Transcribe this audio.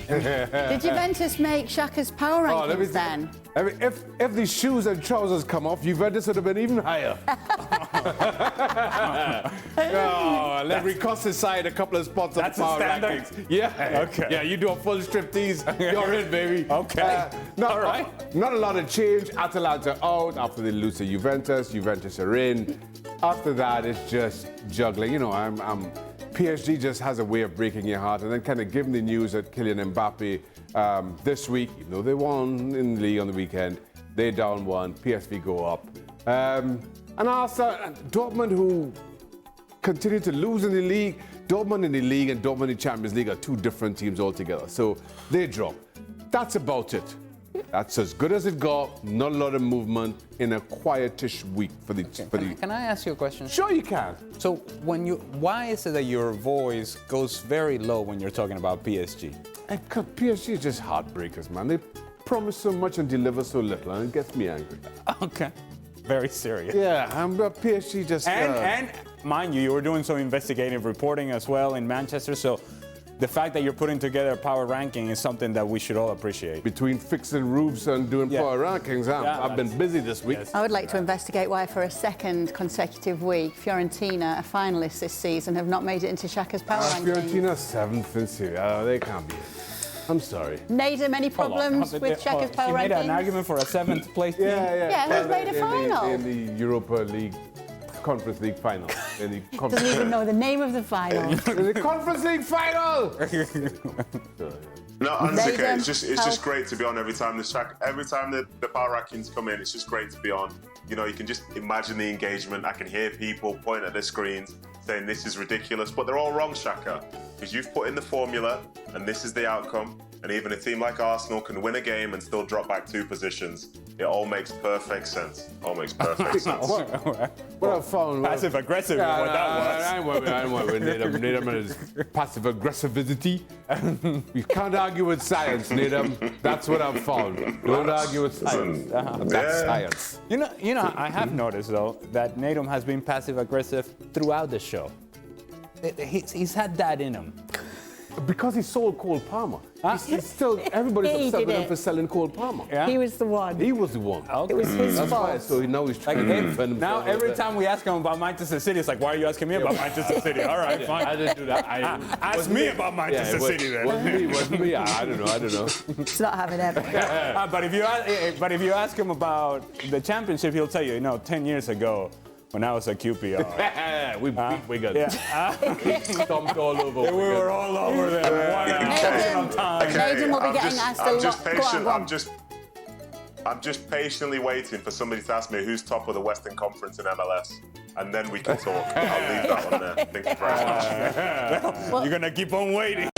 Did Juventus make Shaka's power rankings then? I mean, if the shoes and trousers come off, Juventus would have been even higher. Every cost aside, a couple of spots on power rankings. Yeah. Okay. Yeah, you do a full striptease, you're in, baby. Okay. All right. Not a lot of change. Atalanta out after they lose to Juventus. Juventus are in. After that, it's just juggling. You know, PSG just has a way of breaking your heart, and then kind of giving the news that Kylian Mbappe this week, even though they won in the league on the weekend, they down one, PSV go up. And Arsenal, Dortmund, who continue to lose in the league. Dortmund in the league and Dortmund in the Champions League are two different teams altogether. So they drop. That's about it. That's as good as it got. Not a lot of movement in a quietish week for the. Can I ask you a question? Sure, you can. So why is it that your voice goes very low when you're talking about PSG? Because PSG is just heartbreakers, man. They promise so much and deliver so little, and it gets me angry. Okay. Very serious. Yeah, PSG just. And mind you were doing some investigative reporting as well in Manchester, so. The fact that you're putting together a power ranking is something that we should all appreciate. Between fixing roofs and doing power rankings, I've been busy this week. I would like to investigate why, for a second consecutive week, Fiorentina, a finalist this season, have not made it into Shaka's power rankings. Fiorentina 7th in Serie A. They can't be it. I'm sorry. Nedum, any problems with Shaka's power rankings? He made an argument for a 7th place team? Yeah, who's made a final? In the Europa Conference League Final. Doesn't even know the name of the final. The Conference League Final! No, honestly, it's just great to be on every time the power rankings come in. It's just great to be on. You know, you can just imagine the engagement. I can hear people point at their screens saying this is ridiculous, but they're all wrong, Shaka, because you've put in the formula and this is the outcome. And even a team like Arsenal can win a game and still drop back 2 positions. It all makes perfect sense. All makes perfect sense. What I found passive aggressive is what that was. I ain't worried with Nedum and his passive aggressivity. You can't argue with science, Nedum. That's what I've found. Don't argue with science. That's science. You know, I have noticed though that Nedum has been passive aggressive throughout the show. He's had that in him. Because he sold Cole Palmer. He's still, everybody's upset with him for selling Cole Palmer. Yeah? He was the one. He was the one. Okay. It was his fault. So now he's trying to defend himself. Now every time we ask him about Manchester City, it's like, why are you asking me about Manchester City? All right, fine. I didn't do that. Ask me about Manchester City then. Wasn't me. I don't know. It's not having ever. But if you ask him about the championship, he'll tell you, 10 years ago, when I was at QPR. We beat Wigan. We stomped all over. We were all over there. Nedum will be getting asked a lot. I'm just patiently waiting for somebody to ask me who's top of the Western Conference in MLS. And then we can talk. I'll leave that one there. Thank you very much. You're going to keep on waiting.